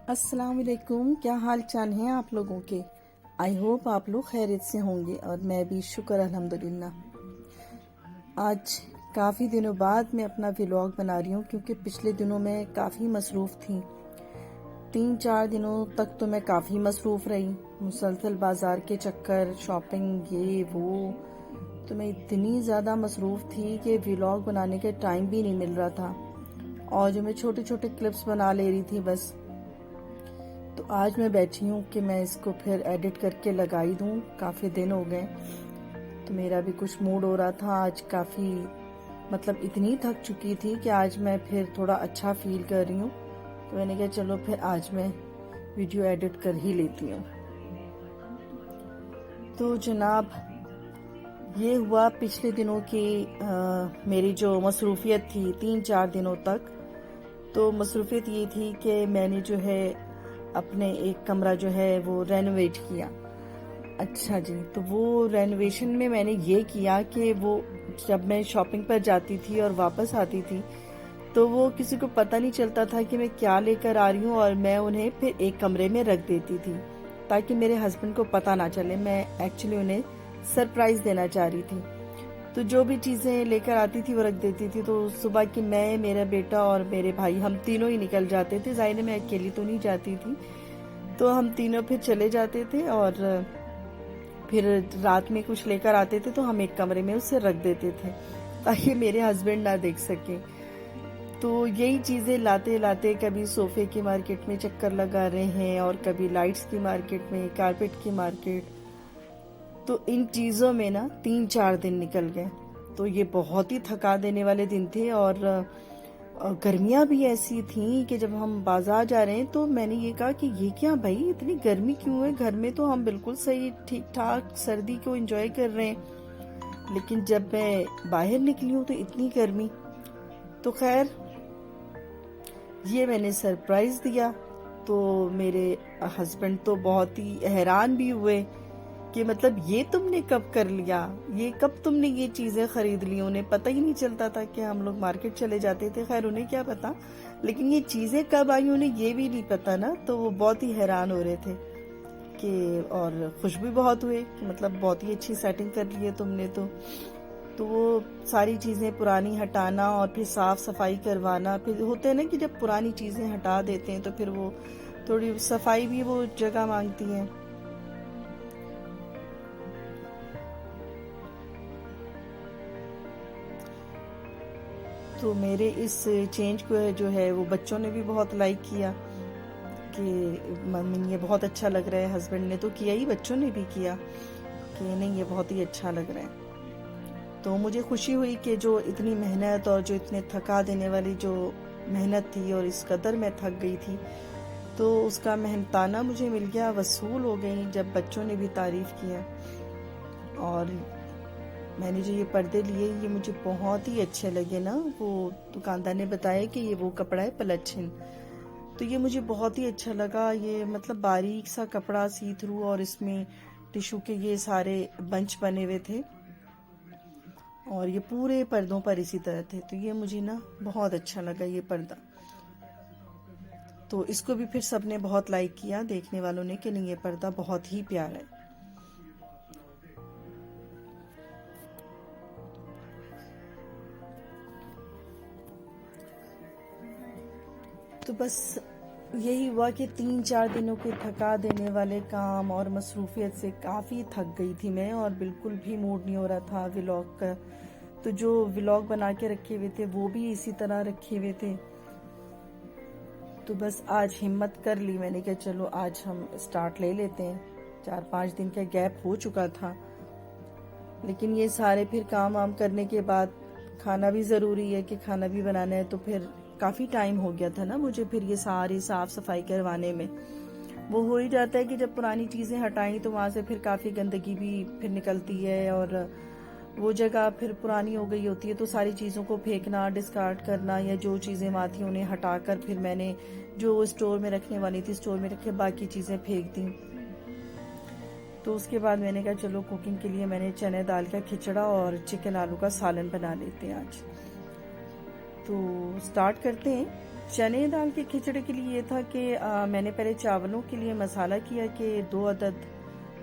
अस्सलाम वालेकुम। क्या हाल चाल हैं आप लोगों के। आई होप आप लोग खैरियत से होंगे और मैं भी शुक्र अल्हम्दुलिल्लाह। आज काफ़ी दिनों बाद मैं अपना व्लॉग बना रही हूँ क्योंकि पिछले दिनों मैं काफ़ी मसरूफ़ थी। 3-4 दिनों तक तो मैं काफ़ी मसरूफ़ रही, मुसलसल बाज़ार के चक्कर, शॉपिंग, ये वो। तो मैं इतनी ज़्यादा मसरूफ़ थी कि व्लॉग बनाने के टाइम भी नहीं मिल रहा था और जो मैं छोटे छोटे क्लिप्स बना ले रही थी बस। तो आज मैं बैठी हूँ कि मैं इसको फिर एडिट करके लगाई दूँ। काफ़ी दिन हो गए तो मेरा भी कुछ मूड हो रहा था आज। काफ़ी मतलब इतनी थक चुकी थी कि आज मैं फिर थोड़ा अच्छा फील कर रही हूँ। तो मैंने कहा चलो फिर आज मैं वीडियो एडिट कर ही लेती हूँ। तो जनाब ये हुआ पिछले दिनों की मेरी जो मसरूफियत थी 3-4 दिनों तक। तो मसरूफियत ये थी कि मैंने जो है अपने एक कमरा जो है वो रेनोवेट किया। अच्छा जी, तो वो रेनोवेशन में मैंने ये किया कि वो जब मैं शॉपिंग पर जाती थी और वापस आती थी तो वो किसी को पता नहीं चलता था कि मैं क्या लेकर आ रही हूँ और मैं उन्हें फिर एक कमरे में रख देती थी ताकि मेरे हस्बैंड को पता ना चले। मैं एक्चुअली उन्हें सरप्राइज देना चाह रही थी। तो जो भी चीज़ें लेकर आती थी वो रख देती थी। तो सुबह की मैं, मेरा बेटा और मेरे भाई हम तीनों ही निकल जाते थे। जाहिर है मैं अकेली तो नहीं जाती थी, तो हम तीनों फिर चले जाते थे और फिर रात में कुछ लेकर आते थे तो हम एक कमरे में उसे रख देते थे ताकि मेरे हस्बैंड ना देख सके। तो यही चीज़ें लाते लाते कभी सोफे की मार्केट में चक्कर लगा रहे हैं और कभी लाइट्स की मार्केट में, कारपेट की मार्केट। तो इन चीज़ों में ना 3-4 दिन निकल गए। तो ये बहुत ही थका देने वाले दिन थे और गर्मियाँ भी ऐसी थी कि जब हम बाजार जा रहे हैं तो मैंने ये कहा कि ये क्या भाई, इतनी गर्मी क्यों है। घर में तो हम बिल्कुल सही ठीक ठाक सर्दी को एंजॉय कर रहे हैं, लेकिन जब मैं बाहर निकली हूँ तो इतनी गर्मी। तो खैर ये मैंने सरप्राइज दिया तो मेरे हस्बैंड तो बहुत ही हैरान भी हुए कि मतलब ये तुमने कब कर लिया, ये कब तुमने ये चीज़ें खरीद ली। उन्हें पता ही नहीं चलता था कि हम लोग मार्केट चले जाते थे। खैर उन्हें क्या पता, लेकिन ये चीज़ें कब आई उन्हें ये भी नहीं पता ना। तो वो बहुत ही हैरान हो रहे थे कि, और खुश भी बहुत हुए कि मतलब बहुत ही अच्छी सेटिंग कर ली है तुमने। तो वो सारी चीज़ें पुरानी हटाना और फिर साफ सफाई करवाना। फिर होते हैं ना कि जब पुरानी चीज़ें हटा देते हैं तो फिर वो थोड़ी सफाई भी वो जगह मांगती हैं। तो मेरे इस चेंज को जो है वो बच्चों ने भी बहुत लाइक किया कि मम्मी ये बहुत अच्छा लग रहा है। हस्बैंड ने तो किया ही, बच्चों ने भी किया कि नहीं ये बहुत ही अच्छा लग रहा है। तो मुझे खुशी हुई कि जो इतनी मेहनत और जो इतने थका देने वाली जो मेहनत थी और इस कदर मैं थक गई थी तो उसका मेहनताना मुझे मिल गया, वसूल हो गई जब बच्चों ने भी तारीफ़ किया। और मैंने जो ये पर्दे लिए ये मुझे बहुत ही अच्छे लगे ना। वो दुकानदार ने बताया कि ये वो कपड़ा है पलच्छिन, तो ये मुझे बहुत ही अच्छा लगा। ये मतलब बारीक सा कपड़ा सी थ्रू और इसमें टिश्यू के ये सारे बंच बने हुए थे और ये पूरे पर्दों पर इसी तरह थे। तो ये मुझे ना बहुत अच्छा लगा ये पर्दा। तो इसको भी फिर सबने बहुत लाइक किया, देखने वालों ने, कि नहीं ये पर्दा बहुत ही प्यारा है। तो बस यही हुआ कि 3-4 दिनों के थका देने वाले काम और मसरूफियत से काफ़ी थक गई थी मैं और बिल्कुल भी मूड नहीं हो रहा था व्लॉग का। तो जो व्लॉग बना के रखे हुए थे वो भी इसी तरह रखे हुए थे। तो बस आज हिम्मत कर ली, मैंने कहा चलो आज हम स्टार्ट ले लेते हैं। 4-5 दिन का गैप हो चुका था, लेकिन ये सारे फिर काम वाम करने के बाद खाना भी ज़रूरी है कि खाना भी बनाना है। तो फिर काफ़ी टाइम हो गया था ना मुझे फिर ये सारी साफ़ सफाई करवाने में। वो हो ही जाता है कि जब पुरानी चीज़ें हटाई तो वहाँ से फिर काफ़ी गंदगी भी फिर निकलती है और वो जगह फिर पुरानी हो गई होती है। तो सारी चीज़ों को फेंकना, डिस्कार्ड करना, या जो चीज़ें वहाँ थी उन्हें हटाकर फिर मैंने जो स्टोर में रखने वाली थी स्टोर में रखे, बाकी चीज़ें फेंक दी। तो उसके बाद मैंने कहा चलो कुकिंग के लिए मैंने चने दाल का खिचड़ा और चिकन आलू का सालन बना लेते हैं आज। तो स्टार्ट करते हैं। चने दाल के खिचड़ी के लिए ये था कि मैंने पहले चावलों के लिए मसाला किया कि 2 अदद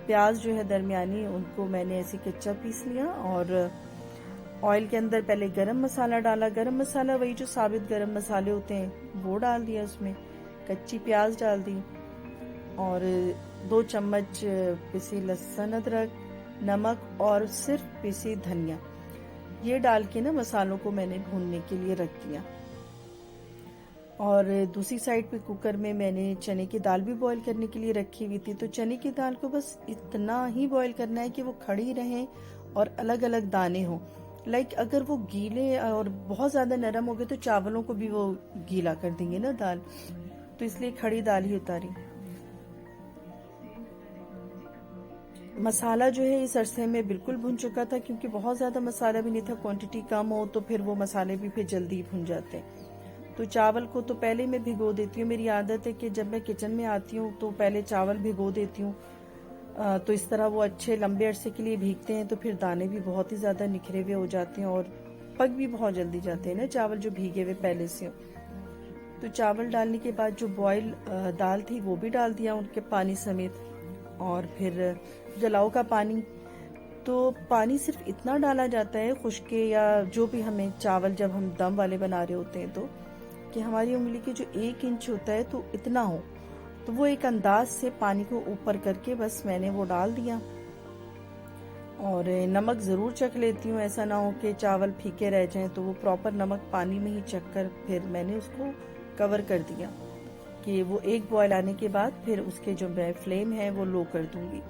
प्याज जो है दरमियानी, उनको मैंने ऐसे कच्चा पीस लिया और ऑयल के अंदर पहले गरम मसाला डाला। गरम मसाला वही जो साबित गरम मसाले होते हैं वो डाल दिया, उसमें कच्ची प्याज डाल दी और 2 चम्मच पिसी लहसुन अदरक, नमक और सिर्फ पिसी धनिया, ये डाल के ना मसालों को मैंने भूनने के लिए रख दिया। और दूसरी साइड पे कुकर में मैंने चने की दाल भी बॉईल करने के लिए रखी हुई थी। तो चने की दाल को बस इतना ही बॉईल करना है कि वो खड़ी रहें और अलग अलग दाने हों। लाइक अगर वो गीले और बहुत ज्यादा नरम हो गए तो चावलों को भी वो गीला कर देंगे ना दाल, तो इसलिए खड़ी दाल ही उतारी। मसाला जो है इस अरसे में बिल्कुल भुन चुका था, क्योंकि बहुत ज्यादा मसाला भी नहीं था, क्वांटिटी कम हो तो फिर वो मसाले भी फिर जल्दी भुन जाते हैं। तो चावल को तो पहले मैं भिगो देती हूँ। मेरी आदत है कि जब मैं किचन में आती हूँ तो पहले चावल भिगो देती हूँ, तो इस तरह वो अच्छे लंबे अरसे के लिए भीगते हैं। तो फिर दाने भी बहुत ही ज्यादा निखरे हुए हो जाते हैं और पक भी बहुत जल्दी जाते हैं ना चावल जो भीगे हुए पहले से हो। तो चावल डालने के बाद जो बॉयल दाल थी वो भी डाल दिया उनके पानी समेत, और फिर जलाओ का पानी। तो पानी सिर्फ इतना डाला जाता है खुश्के या जो भी हमें चावल जब हम दम वाले बना रहे होते हैं तो कि हमारी उंगली के जो 1 इंच होता है तो इतना हो, तो वो एक अंदाज से पानी को ऊपर करके बस मैंने वो डाल दिया। और नमक ज़रूर चख लेती हूँ, ऐसा ना हो कि चावल फीके रह जाएं, तो वो प्रॉपर नमक पानी में ही चख कर फिर मैंने उसको कवर कर दिया कि वो एक बॉयल आने के बाद फिर उसके जो फ्लेम है वो लो कर दूंगी।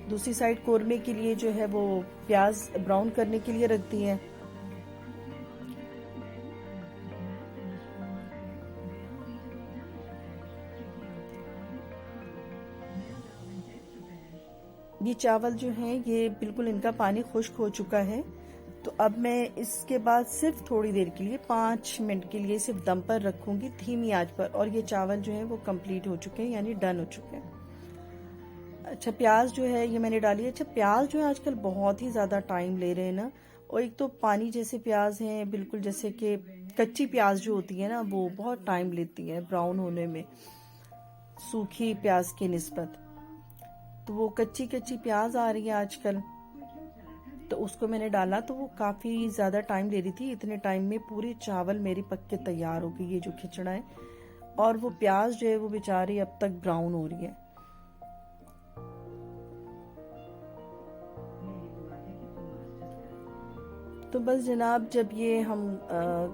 दूसरी साइड कोरमे के लिए जो है वो प्याज ब्राउन करने के लिए रख दी है। ये चावल जो हैं ये बिल्कुल इनका पानी खुश्क हो चुका है। तो अब मैं इसके बाद सिर्फ थोड़ी देर के लिए 5 मिनट के लिए सिर्फ दम पर रखूंगी धीमी आंच पर, और ये चावल जो है वो कंप्लीट हो चुके हैं, यानी डन हो चुके हैं। अच्छा, प्याज जो है ये मैंने डाली है। अच्छा, प्याज जो है आजकल बहुत ही ज्यादा टाइम ले रहे हैं ना, और एक तो पानी जैसे प्याज हैं बिल्कुल, जैसे कि कच्ची प्याज जो होती है ना वो बहुत टाइम लेती है ब्राउन होने में सूखी प्याज की निस्बत। तो वो कच्ची कच्ची प्याज आ रही है आजकल, तो उसको मैंने डाला तो वो काफी ज्यादा टाइम ले रही थी। इतने टाइम में पूरे चावल मेरी पक के तैयार हो गई, ये जो खिचड़ा है। और वो प्याज जो है वो बेचारी अब तक ब्राउन हो रही है। तो बस जनाब, जब ये हम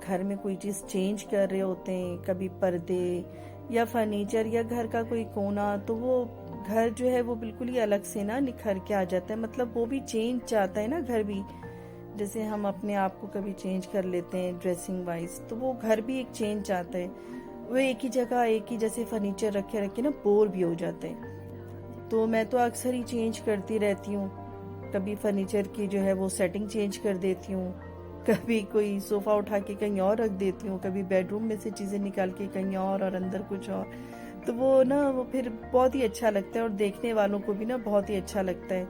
घर में कोई चीज चेंज कर रहे होते हैं, कभी पर्दे या फर्नीचर या घर का कोई कोना, तो वो घर जो है वो बिल्कुल ही अलग से ना निखर के आ जाता है। मतलब वो भी चेंज चाहता है ना घर भी, जैसे हम अपने आप को कभी चेंज कर लेते हैं ड्रेसिंग वाइज, तो वो घर भी एक चेंज चाहता है। वो एक ही जगह एक ही जैसे फर्नीचर रखे रखे ना बोर भी हो जाते हैं। तो मैं तो अक्सर ही चेंज करती रहती हूँ। कभी फर्नीचर की जो है वो सेटिंग चेंज कर देती हूँ, कभी कोई सोफा उठा के कहीं और रख देती हूँ, कभी बेडरूम में से चीजें निकाल के कहीं और अंदर कुछ और। तो वो ना वो फिर बहुत ही अच्छा लगता है और देखने वालों को भी ना बहुत ही अच्छा लगता है।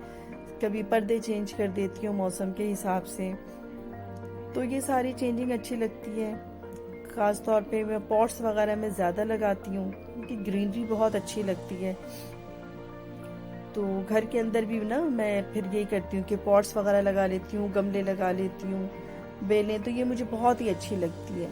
कभी पर्दे चेंज कर देती हूँ मौसम के हिसाब से, तो ये सारी चेंजिंग अच्छी लगती है। खास तौर पे मैं पॉट्स वगैरह में ज्यादा लगाती हूँ क्योंकि ग्रीनरी बहुत अच्छी लगती है। तो घर के अंदर भी ना मैं फिर यही करती हूँ कि पॉट्स वगैरह लगा लेती हूँ, गमले लगा लेती हूँ, बेलें, तो ये मुझे बहुत ही अच्छी लगती है।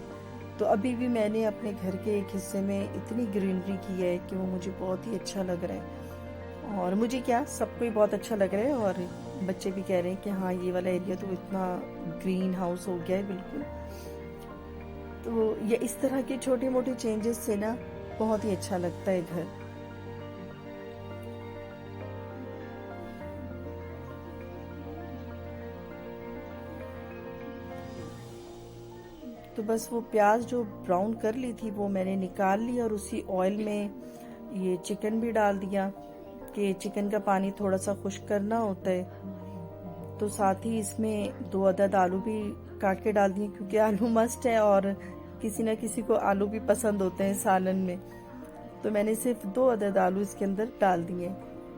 तो अभी भी मैंने अपने घर के एक हिस्से में इतनी ग्रीनरी की है कि वो मुझे बहुत ही अच्छा लग रहा है, और मुझे क्या सबको ही बहुत अच्छा लग रहा है। और बच्चे भी कह रहे हैं कि हाँ ये वाला एरिया तो इतना ग्रीन हाउस हो गया है बिल्कुल। तो ये इस तरह के छोटे मोटे चेंजेस से ना बहुत ही अच्छा लगता है घर। तो बस वो प्याज जो ब्राउन कर ली थी वो मैंने निकाल ली और उसी ऑयल में ये चिकन भी डाल दिया कि चिकन का पानी थोड़ा सा खुश्क करना होता है। तो साथ ही इसमें 2 अदद आलू भी काट के डाल दिए क्योंकि आलू मस्ट है और किसी न किसी को आलू भी पसंद होते हैं सालन में। तो मैंने सिर्फ 2 अदद आलू इसके अंदर डाल दिए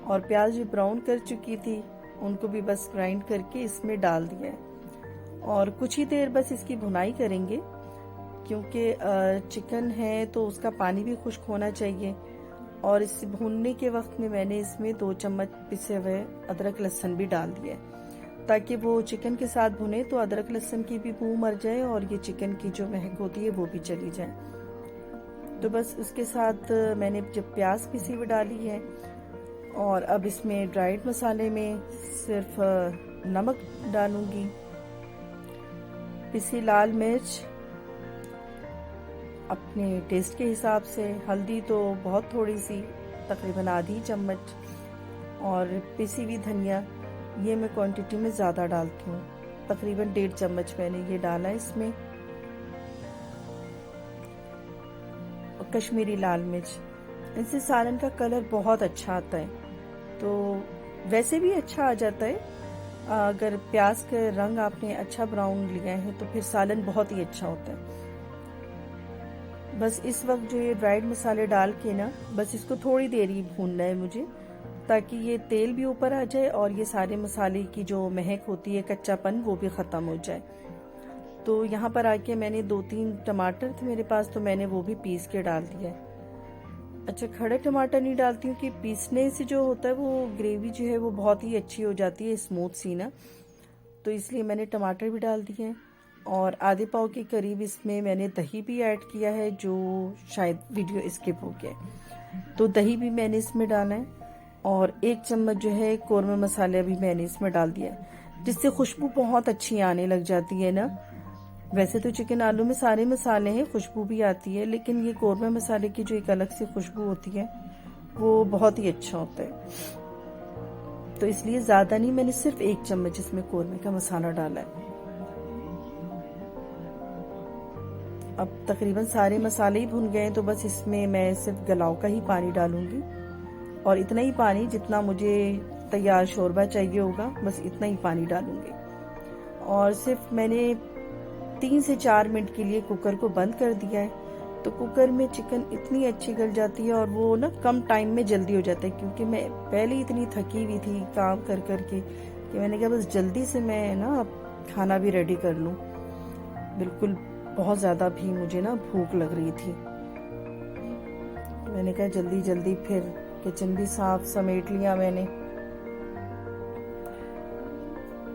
और प्याज जो ब्राउन कर चुकी थी उनको भी बस ग्राइंड करके इसमें डाल दिया है और कुछ ही देर बस इसकी भुनाई करेंगे। क्योंकि चिकन है तो उसका पानी भी खुश्क होना चाहिए। और इस भूनने के वक्त में मैंने इसमें 2 चम्मच पिसे हुए अदरक लहसुन भी डाल दिया ताकि वो चिकन के साथ भुने तो अदरक लहसुन की भी बू मर जाए और ये चिकन की जो महक होती है वो भी चली जाए। तो बस उसके साथ मैंने जब प्याज पिसी हुई डाली है और अब इसमें ड्राइड मसाले में सिर्फ नमक डालूंगी, पिसी लाल मिर्च अपने टेस्ट के हिसाब से, हल्दी तो बहुत थोड़ी सी तकरीबन आधी चम्मच, और पिसी हुई धनिया ये मैं क्वांटिटी में ज़्यादा डालती हूँ, तकरीबन 1.5 चम्मच मैंने ये डाला इसमें। और कश्मीरी लाल मिर्च, इनसे सालन का कलर बहुत अच्छा आता है। तो वैसे भी अच्छा आ जाता है, अगर प्याज का रंग आपने अच्छा ब्राउन लिया है तो फिर सालन बहुत ही अच्छा होता है। बस इस वक्त जो ये ड्राइड मसाले डाल के ना बस इसको थोड़ी देर ही भूनना है मुझे, ताकि ये तेल भी ऊपर आ जाए और ये सारे मसाले की जो महक होती है, कच्चापन, वो भी ख़त्म हो जाए। तो यहाँ पर आके मैंने 2-3 टमाटर थे मेरे पास, तो मैंने वो भी पीस के डाल दिया है। अच्छा, खड़े टमाटर नहीं डालती हूँ कि पीसने से जो होता है वो ग्रेवी जो है वो बहुत ही अच्छी हो जाती है, स्मूथ सी ना, तो इसलिए मैंने टमाटर भी डाल दिए हैं। और आधे पाव के करीब इसमें मैंने दही भी ऐड किया है, जो शायद वीडियो स्किप हो गया, तो दही भी मैंने इसमें डाला है। और 1 चम्मच जो है कौरमा मसाला भी मैंने इसमें डाल दिया है, जिससे खुशबू बहुत अच्छी आने लग जाती है ना। वैसे तो चिकन आलू में सारे मसाले हैं, खुशबू भी आती है, लेकिन ये कौरमा मसाले की जो एक अलग से खुशबू होती है वो बहुत ही अच्छा होता है। तो इसलिए ज़्यादा नहीं, मैंने सिर्फ 1 चम्मच इसमें कौरमे का मसाला डाला है। अब तकरीबन सारे मसाले ही भुन गए, तो बस इसमें मैं सिर्फ गलाव का ही पानी डालूंगी, और इतना ही पानी जितना मुझे तैयार शोरबा चाहिए होगा, बस इतना ही पानी डालूंगी। और सिर्फ मैंने 3 से 4 मिनट के लिए कुकर को बंद कर दिया है। तो कुकर में चिकन इतनी अच्छी गल जाती है और वो ना कम टाइम में जल्दी हो जाता है, क्योंकि मैं पहले इतनी थकी हुई थी काम कर करके कि मैंने कहा बस जल्दी से मैं ना अब खाना भी रेडी कर लूँ। बिल्कुल बहुत ज़्यादा भी मुझे ना भूख लग रही थी, मैंने कहा जल्दी जल्दी फिर किचन भी साफ समेट लिया मैंने।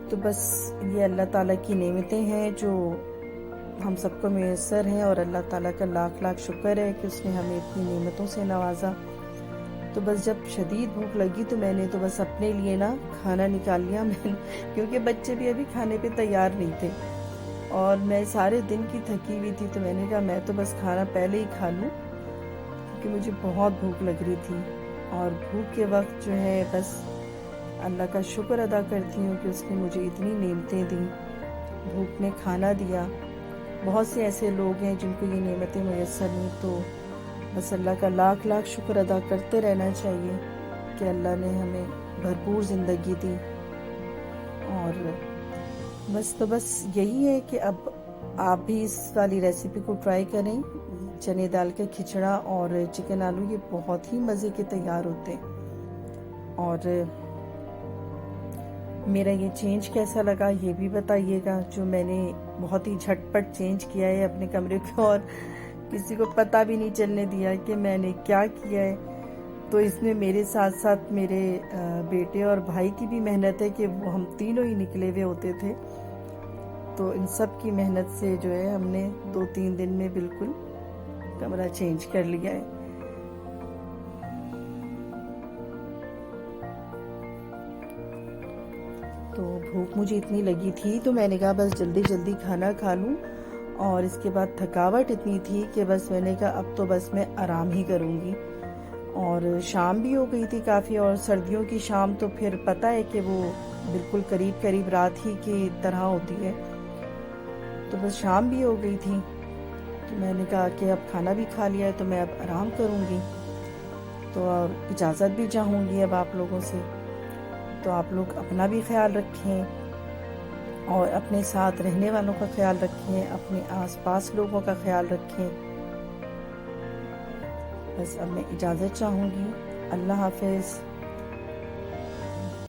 तो बस ये अल्लाह ताला की नेमतें हैं जो हम सबको मुयस्सर हैं, और अल्लाह ताला का लाख लाख शुक्र है कि उसने हमें इतनी नेमतों से नवाजा। तो बस जब शदीद भूख लगी तो मैंने तो बस अपने लिए ना खाना निकाल लिया मैंने, क्योंकि बच्चे भी अभी खाने पे तैयार नहीं थे और मैं सारे दिन की थकी हुई थी, तो मैंने कहा मैं तो बस खाना पहले ही खा लूँ, क्योंकि मुझे बहुत भूख लग रही थी। और भूख के वक्त जो है बस अल्लाह का शुक्र अदा करती हूँ कि उसने मुझे इतनी नेमतें दी, भूख ने खाना दिया। बहुत से ऐसे लोग हैं जिनको ये नेमतें मुयस्सर नहीं, तो बस अल्लाह का लाख लाख शुक्र अदा करते रहना चाहिए कि अल्लाह ने हमें भरपूर ज़िंदगी दी। और बस यही है कि अब आप भी इस वाली रेसिपी को ट्राई करें। चने दाल का खिचड़ा और चिकन आलू ये बहुत ही मज़े के तैयार होते हैं। और मेरा ये चेंज कैसा लगा ये भी बताइएगा, जो मैंने बहुत ही झटपट चेंज किया है अपने कमरे को और किसी को पता भी नहीं चलने दिया कि मैंने क्या किया है। तो इसमें मेरे साथ साथ मेरे बेटे और भाई की भी मेहनत है कि वो हम तीनों ही निकले हुए होते थे। तो इन सब की मेहनत से जो है हमने 2-3 दिन में बिल्कुल कमरा चेंज कर लिया है। तो भूख मुझे इतनी लगी थी तो मैंने कहा बस जल्दी जल्दी खाना खा लूं, और इसके बाद थकावट इतनी थी कि बस मैंने कहा अब तो बस मैं आराम ही करूंगी। और शाम भी हो गई थी काफ़ी, और सर्दियों की शाम तो फिर पता है कि वो बिल्कुल करीब करीब रात ही की तरह होती है। तो बस शाम भी हो गई थी, तो मैंने कहा कि अब खाना भी खा लिया है तो मैं अब आराम करूंगी। तो और इजाज़त भी चाहूँगी अब आप लोगों से। तो आप लोग अपना भी ख्याल रखें और अपने साथ रहने वालों का ख्याल रखें, अपने आसपास लोगों का ख्याल रखें। बस अब मैं इजाज़त चाहूँगी। अल्लाह हाफ़िज़।